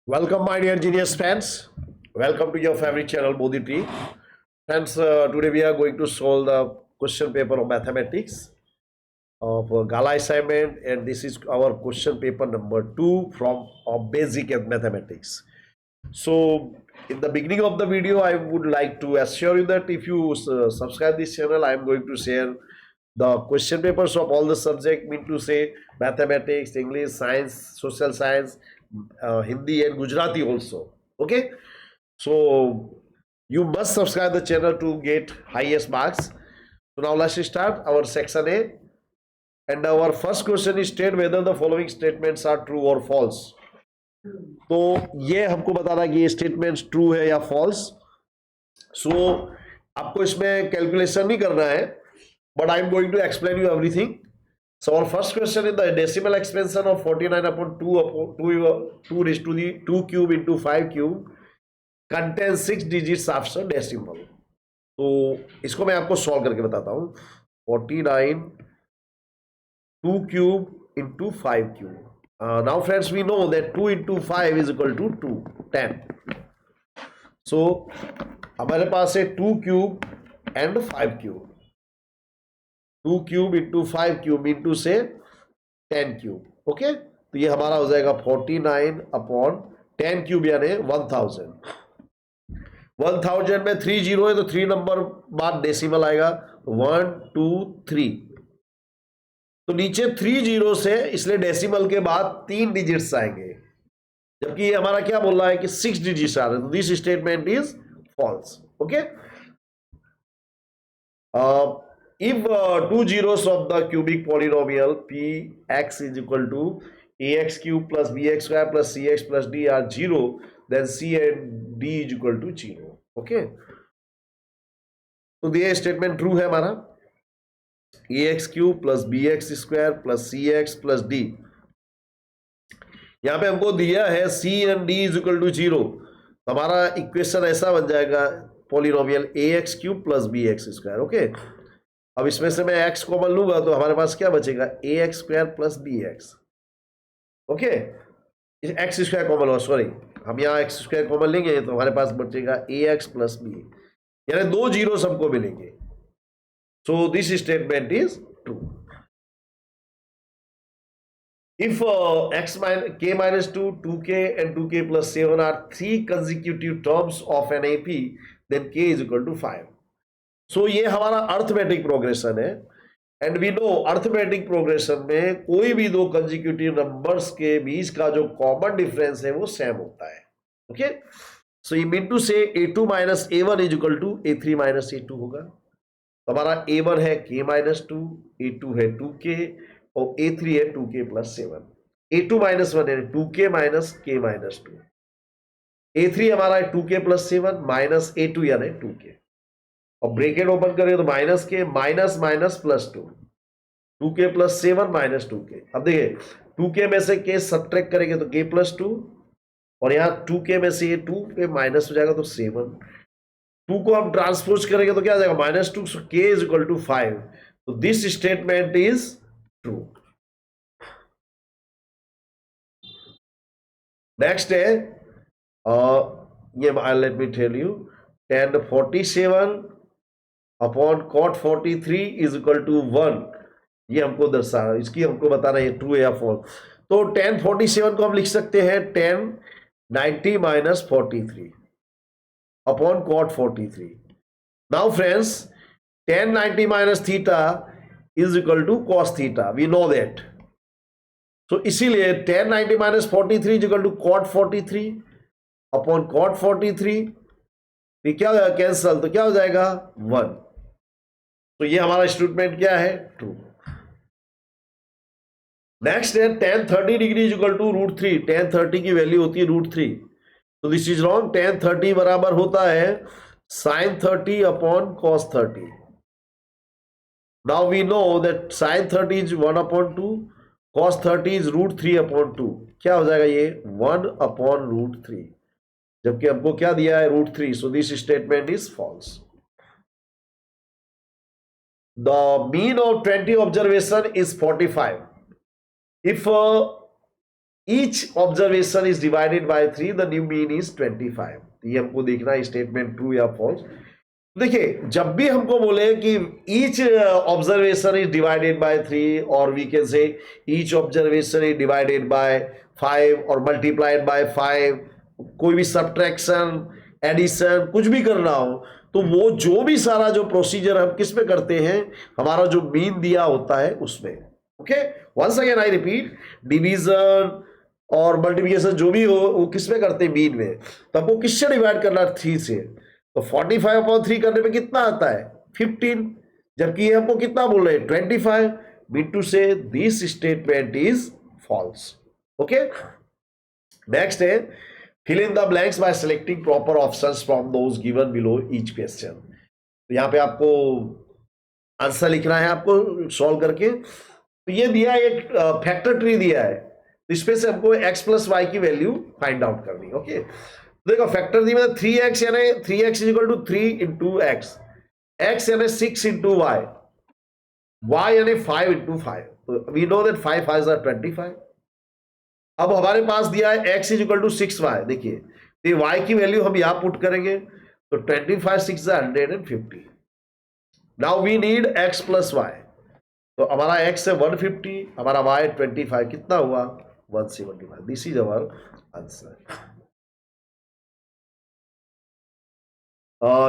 Welcome, my dear genius fans. Welcome to your favorite channel, Bodhi Tree. Friends, today we are going to solve the question paper of mathematics of Gala assignment, and this is our question paper number 2 from basic mathematics. So, in the beginning of the video, I would like to assure you that if you subscribe this channel, I am going to share the question papers of all the subject, mean to say mathematics, English, science, social science, Hindi and Gujarati also. Okay, so you must subscribe the channel to get highest marks. So now let's start our section A, and our first question is state whether the following statements are true or false. तो ये हमको बताना है कि ये statements true है या false. सो आपको इसमें कैलकुलेशन नहीं करना है, but I'm going to explain you everything. So our first question is the decimal expansion of 49 upon 2 raised to the 2 cube into 5 cube contains 6 digits after decimal. तो इसको मैं आपको सॉल्व करके बताता हूँ. 49 2 cube into 5 cube. Now friends, we know that 2 into 5 is equal to 2, 10. So हमारे पास है 2 cube and 5 cube. 2 cube into 5 cube into से 10 क्यूब. ओके, तो ये हमारा हो जाएगा 49 अपॉन 10 क्यूब यानी 1000. 1000 में 3 जीरो है तो 3 नंबर बाद डेसिमल आएगा 1 2 3. तो नीचे 3 जीरो से इसलिए डेसिमल के बाद 3 डिजिट्स आएंगे, जबकि ये हमारा क्या बोल रहा है कि 6 डिजिट्स आ रहे हैं. तो this statement is false. Okay, if two zeros of the cubic polynomial px is equal to ax cube plus bx square plus cx plus d are 0, then c and d is equal to 0. Okay, तो ये statement true है हमारा. ax cube plus bx square plus cx plus d, यहां पे हमको दिया है c and d is equal to 0. तो हमारा इक्वेशन ऐसा बन जाएगा polynomial ax cube plus bx square. Okay, अब इसमें से मैं x कॉमन लूंगा तो हमारे पास क्या बचेगा ax square plus bx. Okay, x square common हो, सॉरी हम यहाँ एक्स स्क्वायर कॉमन लेंगे तो हमारे पास बचेगा ax प्लस b, यानी 2 जीरो हमको मिलेंगे. सो this statement is true. If x minus k minus 2, 2k and 2k plus 7 are 3 consecutive terms of an AP, then k is equal to 5. So ये हमारा arithmetic progression है, and we know arithmetic progression में कोई भी दो consecutive numbers के बीच का जो कॉमन डिफरेंस है वो सेम होता है. Okay, so you mean to say a2 minus a1 is equal to a3 minus a2 होगा. तो हमारा a1 है k माइनस 2, a2 है 2k और a3 है 2k प्लस 7. a2 माइनस 1 है 2k minus k minus 2, a3 हमारा है 2k प्लस 7 माइनस a2 यानी 2k, और ब्रेकेट ओपन करें तो माइनस के minus minus plus 2, 2k plus 7 minus 2k. अब देखिए 2k में से k सब्ट्रैक्ट करेंगे तो k प्लस 2, और यहाँ 2k में से ये 2 के माइनस हो जाएगा तो 7. 2 को हम ट्रांसपोज करेंगे तो क्या आ जाएगा minus 2, so k is equal to 5. तो this statement is true. Next है ये let me tell you, tan 47 upon cot 43 is equal to 1. ये हमको दर्शाना, इसकी हमको बताना है ट्रू है या फॉल्स. तो tan 47 को हम लिख सकते हैं tan 90 minus 43 upon cot 43. Now friends, tan 90 minus theta is equal to cos theta, we know that. तो इसीलिए tan 90 minus 43 is equal to cot 43 upon cot 43. क्या हो जाएगा कैंसल, तो क्या हो जाएगा 1. तो ये हमारा स्टेटमेंट क्या है ट्रू. नेक्स्ट है tan 30 degree is equal to root 3. tan 30 की वैल्यू होती है रूट 3, तो दिस इज रॉन्ग. tan 30 बराबर होता है sin 30 upon cos 30. Now we know that sin 30 is 1 upon 2, cos 30 is root 3 upon 2. क्या हो जाएगा ये 1 अपॉन रूट 3, जबकि हमको क्या दिया है root 3. So this statement is false. The mean of 20 observation is 45. If each observation is divided by 3, the new mean is 25। ये हमको देखना है स्टेटमेंट ट्रू या फॉल्स। देखिए, जब भी हमको बोले कि each observation is divided by 3 और we can say each observation is divided by 5 और मल्टीप्लाइड बाय 5, कोई भी सब्ट्रैक्शन, एडिशन, कुछ भी करना हो, तो वो जो भी सारा जो प्रोसीजर हम किस में करते हैं, हमारा जो मीन दिया होता है उसमें। Okay, once again I repeat, division और मल्टीप्लिकेशन जो भी हो वो किस में करते हैं, मीन में। तो आपको किससे डिवाइड करना है, 3 से। तो 45/3 करने में कितना आता है, 15, जबकि ये हमको कितना बोल रहे हैं, 25। Means this statement is false. Okay, next है fill in the blanks by selecting proper options from those given below each question. तो यहाँ पे आपको आंसर लिखना है, आपको सॉल्व करके। तो ये दिया है, एक फैक्टर ट्री दिया है, तो इसमें से हमको x प्लस वाई की वैल्यू फाइंड आउट करनी है। ओके, देखो फैक्टर दी मतलब 3x, यानी 3x is equal to 3 into x, x यानी 6 इंटू वाई, वाई यानी 5 इंटू 5। तो वी नो दैट 5 5 आर 25। अब हमारे पास दिया है x is equal to 6y। देखिए, तो y की वैल्यू हम यहां पुट करेंगे, तो 25 6 150। Now we need x plus y. तो हमारा x है 150, हमारा y 25, कितना हुआ 175। This is our answer.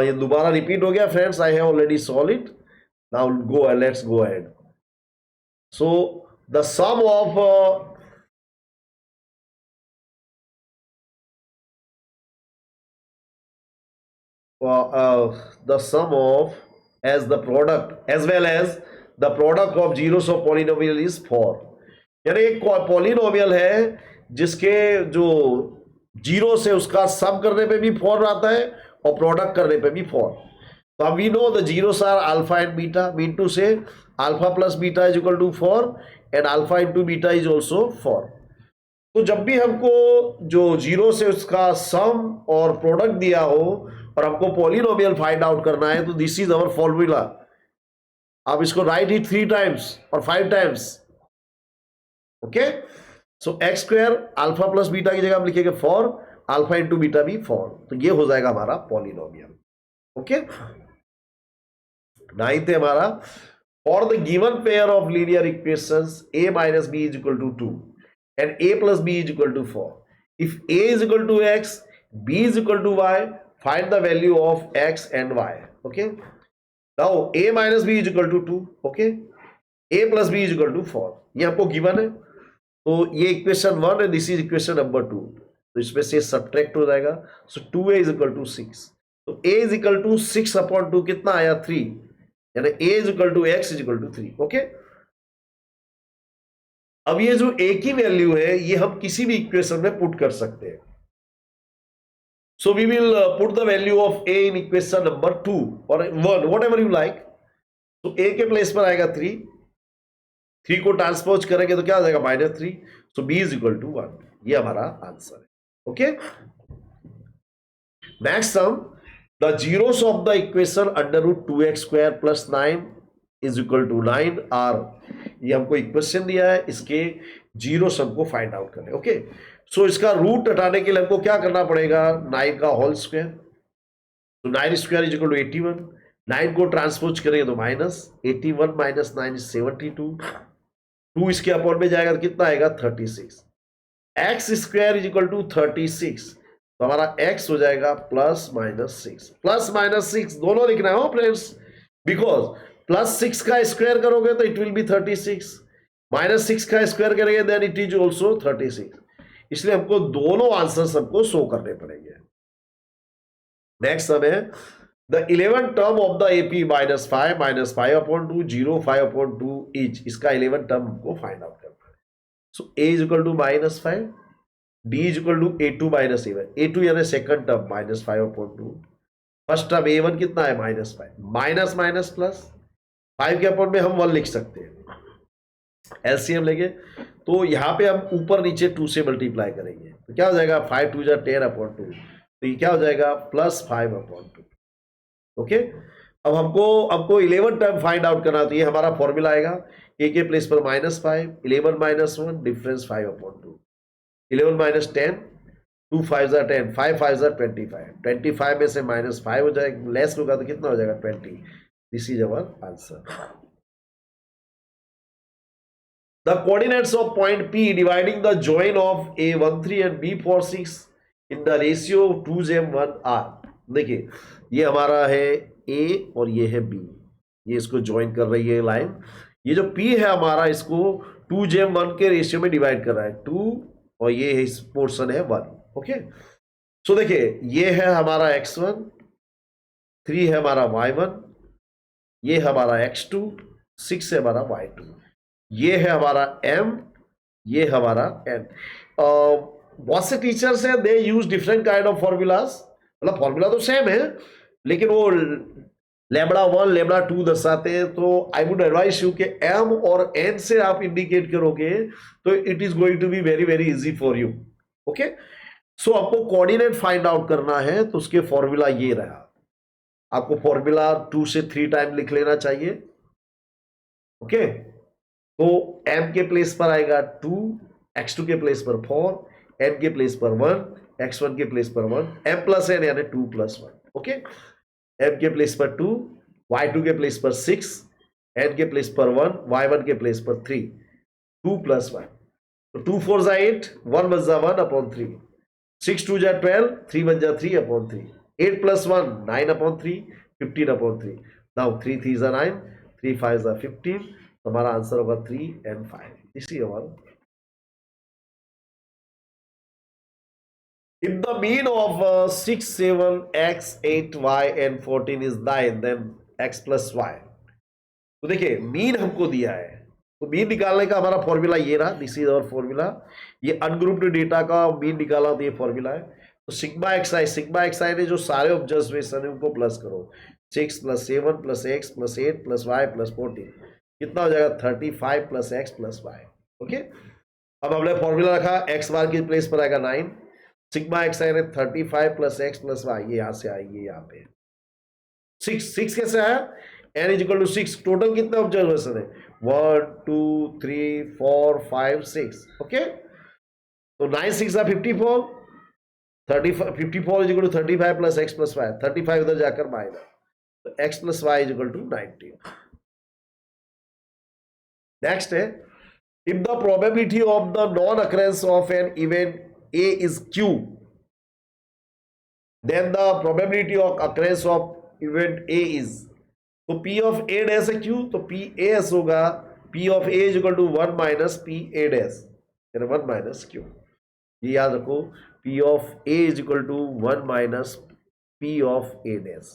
ये दोबारा रिपीट हो गया friends, I have already solve it. Now go, let's go ahead. So the sum of the sum of as the product as well as the product of zeros of polynomial is 4। यानी एक polynomial है जिसके जो zero से उसका सम करने पे भी 4 आता है और प्रोडक्ट करने पे भी 4। तो अब we know the zeros are alpha and beta, mean to say alpha plus beta is equal to 4 and alpha into beta is also 4। तो जब भी हमको जो जीरो से उसका सम और प्रोडक्ट दिया हो और हमको पॉलिनोमियल फाइंड आउट करना है, तो दिस इज अवर फॉर्मूला। आप इसको राइट इट 3 टाइम्स और 5 times. Okay, so X square alpha plus beta की जगह हम लिखेंगे 4, अल्फा इंटू बीटा भी 4, तो ये हो जाएगा हमारा पॉलिनोमियल। ओके, 9th है हमारा, for the given pair of linear equations a minus B is equal to 2 and a plus b is equal to 4. If a is equal to x, b is equal to y, find the value of x and y. Okay. Now a minus b is equal to 2. Okay. a plus b is equal to 4. ये आपको given है, तो ये equation 1 है, this is equation number 2। तो इसमें से subtract हो जाएगा, सो 2a is equal to 6। तो a is equal to 6 upon 2 कितना आया 3, यानी a is equal to x is equal to 3। Okay, अब ये जो a की वैल्यू है ये हम किसी भी इक्वेशन में पुट कर सकते हैं। So we will put the value of a in equation number 2 और 1, वॉट एवर यू लाइक। तो a के प्लेस पर आएगा 3, 3 को ट्रांसपोज करेंगे तो क्या आ जाएगा -3। So b is equal to 1। ये हमारा आंसर है। Okay, next sum, the zeros of the equation √2x² + 9 is equal to 9 आर। ये हमको इक्वेशन दिया है, इसके जीरोस हमको फाइंड आउट करने। ओके, सो इसका रूट हटाने के लिए हमको क्या करना पड़ेगा, 9 का होल स्क्वायर। तो 9 स्क्वायर इज इक्वल टू 81, 9 को ट्रांसपोज करेंगे तो -81 माइनस 9 इज 72, 2 इसके अपॉन में जाएगा तो कितना आएगा 36। X square is equal to 36, तो हमारा x हो जाएगा +-6, +-6 दोनों लिखना है फ्रेंड्स, बिकॉज +6 का स्क्वायर करोगे तो इट विल बी 36, -6 का स्क्वायर करेंगे देन इट इज ऑल्सो 36। इसलिए हमको दोनों आंसर हमको शो करने पड़ेंगे। नेक्स्ट सब है the 11th term of the AP -5 5/2 0 5/2 इच। इसका 11th टर्म हमको फाइंड आउट करना है। So a is equal to -5, d is equal to a2 - a1, a2 यानी second term -5/2, first term a1 कितना है -5, माइनस माइनस प्लस 5 के अपॉन में हम 1 लिख सकते हैं, एलसीएम लेंगे तो यहाँ पे हम ऊपर नीचे 2 से मल्टीप्लाई करेंगे तो क्या हो जाएगा 5 2 जा 10/2, तो ये क्या हो जाएगा +5/2। ओके, अब हमको 11 टर्म फाइंड आउट करना, तो ये हमारा फॉर्मूला आएगा a के प्लेस पर -5, 11 - 1 डिफरेंस 5/2। 11 माइनस 10, 2 5 ज़ा 10, 5 5 ज़ा 25, 25 में से -5 हो जाएगा, लेस होगा तो कितना हो जाएगा 20. This is our answer. The coordinates of point P dividing the join of A13 and B46 in the ratio 2:1 are. देखिए ये हमारा है A और ये है B, ये इसको ज्वाइन कर रही है लाइन. ये जो P है हमारा इसको 2:1 के रेशियो में डिवाइड कर रहा है, 2 और ये है इस पोर्शन है 1. ओके, सो देखिए ये है हमारा x1, 3 है हमारा y1, ये है हमारा x2, 6 है हमारा y2, ये है हमारा m, ये हमारा n. बहुत से टीचर्स हैं, they use different kind of formulas. मतलब फॉर्मूला तो सेम है लेकिन वो लेबड़ा 1 लेबड़ा 2 दर्शाते हैं. तो आई वुड एडवाइस यू कि m और n से आप इंडिकेट करोगे तो it is going to be very very easy for you. Okay, so आपको कोऑर्डिनेट फाइंड आउट करना है तो उसके फॉर्मूला ये रहा. आपको फॉर्मूला 2 से 3 टाइम लिख लेना चाहिए. ओके, तो m के प्लेस पर आएगा 2, x2 के प्लेस पर 4, n के प्लेस पर 1, x1 के प्लेस पर 1, m प्लस n यानी 2 प्लस 1. ओके, m के प्लेस पर 2, y2 के प्लेस पर 6, n के प्लेस पर 1, y1 के प्लेस पर 3, 2 प्लस 1. तो 2 4 जा 8, 1 1 जा 1 अपॉन 3, 6 2 जा 12, 3 1 जा 3 upon 3, 8 plus 1 9 upon 3, 15 upon 3. Now 3 3 जा 9, 3 5 जा 15. हमारा आंसर होगा 3 and 5. इसी हमारा. If the mean of 6 7 x 8 y and 14 is 9, then x plus y. तो देखिए मीन हमको दिया है तो मीन निकालने का हमारा फॉर्मूला ये रहा. This is our formula. ये अनग्रुप्ड डेटा का मीन निकाला तो ये फॉर्मूला है. तो सिग्मा एक्स आई ने जो सारे ऑब्जर्वेशन है उनको प्लस करो. 6 + 7 + x + 8 + y + 14 कितना हो जाएगा 35 + x + y. ओके, अब हमने फॉर्मूला रखा x बार की प्लेस पर आएगा 9. सिग्मा एक्स आई ने 35 + x + y, ये यहां से आएगी यहाँ पे 6 कैसे आया. n = 6. टोटल कितने ऑब्जर्वेशन है 1 2 3 4 5 6. ओके, तो 9 6 54, 54 = 35 + x + y. 35 इधर जाकर माइनस, तो x + y = 90. नेक्स्ट है if the probability of the non-occurrence of an event A is Q, then the probability of occurrence of event A is, तो P of A dash है Q, तो P A S होगा P of A is equal to 1 minus P A dash, 1 minus Q. ये याद रखो, P of A is equal to 1 minus P of A dash.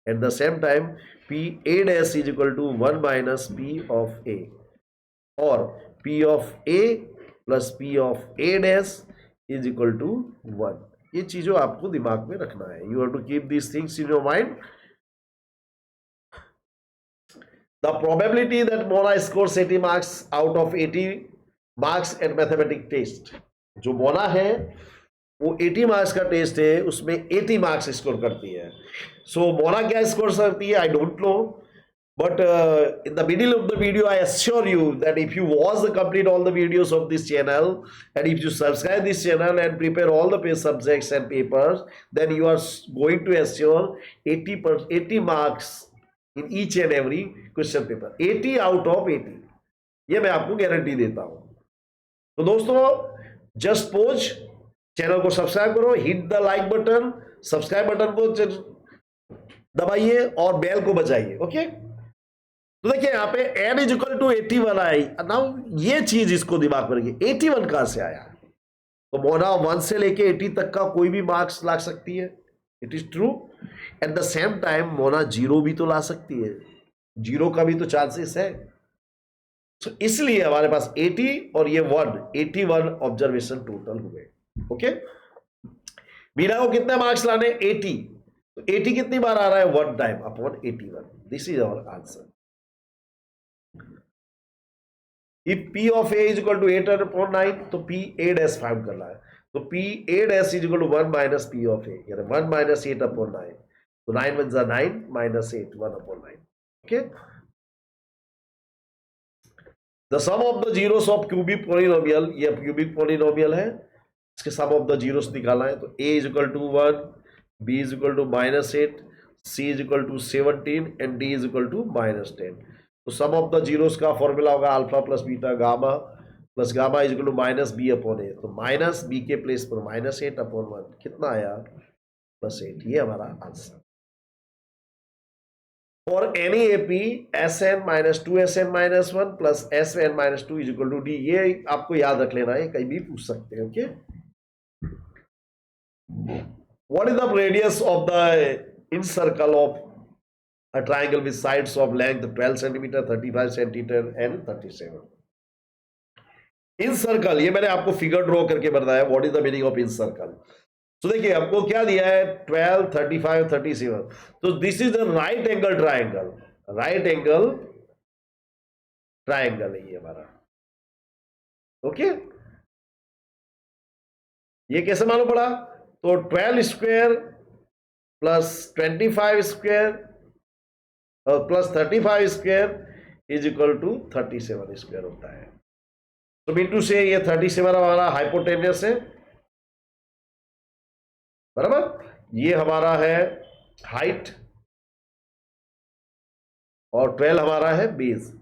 At the same time P A dash is equal to 1 minus P of A, और P of A plus P of A dash is equal to 1. ये चीजों आपको दिमाग में रखना है. You have to keep these things in your mind. The probability that Mona scores 80 marks out of 80 marks at mathematics test. जो मोना है वो 80 मार्क्स का टेस्ट है, उसमें 80 मार्क्स स्कोर करती है. सो मोना क्या स्कोर करती है I don't know. But in the middle of the video, I assure you that if you watch the complete all the videos of this channel, and if you subscribe this channel and prepare all the subjects and papers, then you are going to assure 80 marks in each and every question paper. 80 out of 80. ये मैं आपको guarantee देता हूँ. तो दोस्तों just pose channel को subscribe करो, hit the like button, subscribe button को दबाइए और बेल को बजाइए. ओके, तो देखिए यहाँ पे n = 81 आई. नाउ ये चीज इसको दिमाग में रखिए, 81 कहां से आया. तो मोना 1 से लेके 80 तक का कोई भी मार्क्स ला सकती है. It is true. At the same time Mona 0 भी तो ला सकती है, 0 का भी तो चांसेस है. तो इसलिए हमारे पास 80 और ये 81 ऑब्जर्वेशन टोटल हुए. ओके, मीना को कितने मार्क्स लाने 80. तो 80 कितनी बार आ रहा है 1 time upon 81. This is our answer. If P of A is equal to 8/9, तो P A dash फाइंड करना है. तो P A dash is equal to 1 minus P of A, यानी 1 minus 8/9. तो 9 1 जा 9 minus 8 1/9. Okay. The sum of the zeros of cubic polynomial, ये cubic polynomial है. इसके सम ऑफ द जीरोस निकालना है, तो a is equal to 1, b is equal to -8, c is equal to 17 and d is equal to -10। तो sum of the zeros का formula होगा alpha plus beta gamma plus gamma is equal to -b upon a। तो -b के place पर -8 upon 1 कितना आया, +8। ये हमारा answer. For any AP Sn minus 2 Sn minus 1 plus Sn minus 2 is equal to D। ये आपको याद रख लेना है, कहीं भी पूछ सकते हैं। Okay, what is the radius of the incircle of a triangle with sides of length 12 centimeter, 35 centimeter and 37? incircle, ये मैंने आपको फिगर ड्रॉ करके बताया what is the meaning of incircle। तो देखिए आपको क्या दिया है, 12, 35, 37। तो this is the right angle triangle, right angle triangle है ये हमारा। ओके, ये कैसे मालूम पड़ा, तो 12 स्क्वायर प्लस 25 स्क्वायर और plus 35 square is equal to 37 square होता है। तो बिंदु से ये 37 हमारा हाइपोटेनियस है, बराबर। ये हमारा है हाइट और 12 हमारा है बेस।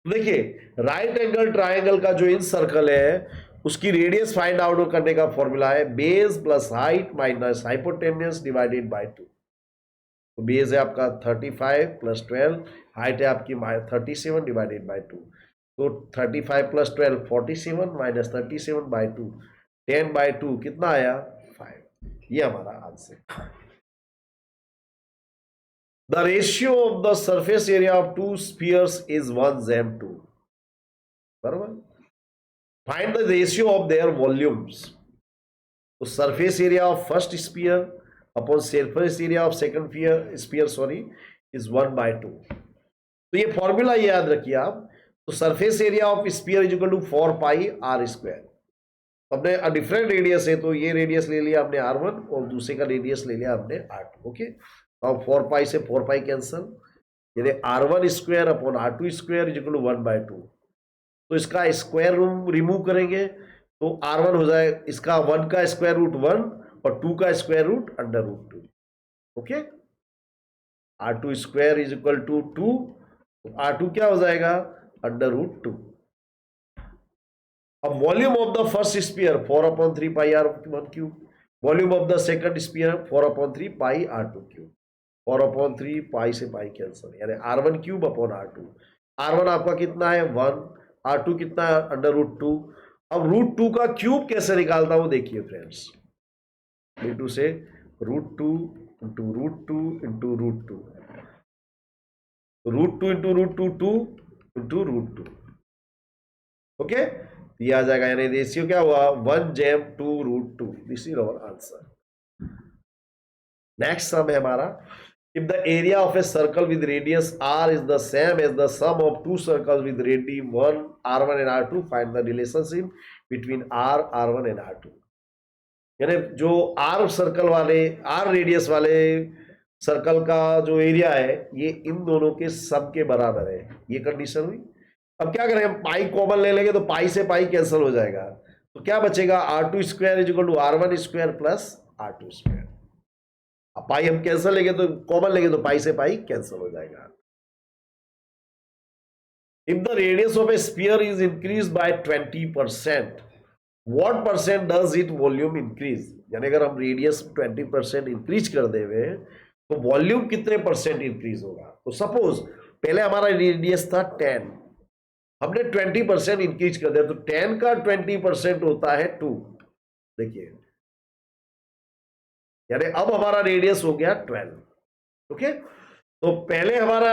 देखिए राइट एंगल ट्राइंगल का जो इन सर्कल है उसकी रेडियस फाइंड आउट करने का फॉर्मूला है base plus height minus hypotenuse divided by 2। तो बेस है आपका 35 प्लस 12, हाइट है आपकी 37 डिवाइडेड बाय 2। तो 35 प्लस 12 47 माइनस 37 बाय 2 10 बाय 2 कितना आया, 5। ये हमारा answer. The ratio of the surface area of two spheres is 1:2। बराबर। Find the ratio of their volumes। तो surface area of first sphere upon surface area of second sphere is 1/2। तो ये formula याद रखिए आप। तो surface area of sphere is equal to 4 pi R square. हमने different radius है तो ये रेडियस ले लिया हमने r1 और दूसरे का रेडियस ले लिया हमने r2। ओके, अब 4 पाई से 4 पाई कैंसल, यानी r1 square upon r2 square is equal to 1/2। तो इसका स्क्वायर रूट रिमूव करेंगे तो r1 हो जाए, इसका 1 का स्क्वायर रूट 1 और 2 का स्क्वायर रूट √2। ओके, r2 square is equal to 2, r2 क्या हो जाएगा, √2। अब volume of the first sphere 4/3 pi r1 cube, volume of the second sphere 4/3 pi r2 cube. 4/3 pi से पाई कैंसल, यानी r1 cube upon r2। r1 आपका कितना है 1, r2 कितना है √2। अब √2 का क्यूब कैसे निकालता हूं देखिए फ्रेंड्स, √2 से √2 into √2 into √2, √2 into √2 2 into √2। Okay, ये आ जाएगा, यानी रेशियो क्या हुआ 1:2√2। This is our answer. Next sum है हमारा, if the area of a circle with radius r is the same as the sum of two circles with radius 1 r1 and r2, find the relationship between r1 and r2। यानी जो r circle वाले, r radius वाले circle का जो area है ये इन दोनों के सम के बराबर है, ये कंडीशन हुई। अब क्या करें, पाई कॉमन ले लेंगे तो पाई से पाई कैंसिल हो जाएगा, तो क्या बचेगा r2 square is equal to r1 square plus r2 square. अब पाई हम कैंसिल लेंगे तो कॉमन लेंगे तो पाई से पाई कैंसिल हो जाएगा। If the radius of A sphere is increase by 20%, what percent does it volume increase. यानी अगर हम रेडियस 20% इंक्रीज कर देवे तो वॉल्यूम कितने परसेंट इंक्रीज होगा। तो सपोज पहले हमारा रेडियस था 10, हमने 20% इंक्रीज कर दिया तो 10 का 20% होता है 2। देखिए, यानी अब हमारा रेडियस हो गया 12। ओके, तो पहले हमारा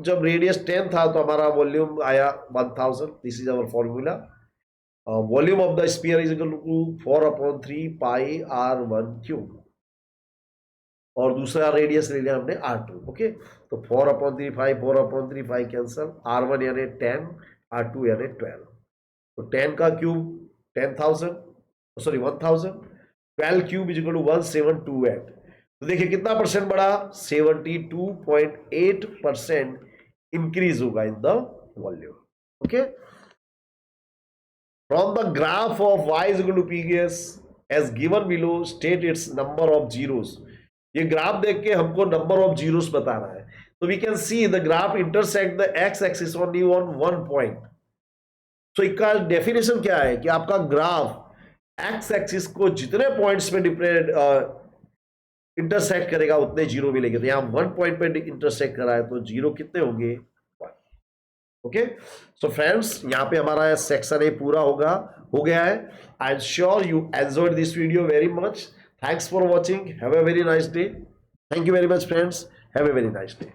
जब रेडियस 10 था तो हमारा वॉल्यूम आया 1000। This is our formula. Volume of the sphere is equal to 4/3 pi r1 cube, और दूसरा रेडियस ले लिया हमने r2। ओके, तो 4/3 5 4/3 5 कैंसल, r1 यानी 10, r2 यानी 12। तो 10 का cube 10,000, sorry 1000, 12 cube is equal to 1728। तो देखिए कितना परसेंट बढ़ा, 72.8% इंक्रीज होगा in the volume. Okay, From the graph of y is equal to pgs as given below, state its number of zeros. ये ग्राफ देख के हमको नंबर ऑफ जीरोस बताना है. तो we can see the graph intersect the x axis only on one point. तो इसका definition क्या है कि आपका ग्राफ एक्स एक्सिस को जितने पॉइंट्स में इंटरसेक्ट करेगा उतने जीरो मिलेंगे. तो यहाँ वन पॉइंट पे इंटरसेक्ट करा है तो जीरो कितने होंगे? ओके. सो फ्रेंड्स, यहाँ पे हमारा सेक्शन ए पूरा हो गया है. I am sure you enjoyed this video very much. Thanks for watching. Have a very nice day. Thank you very much friends. Have a very nice day.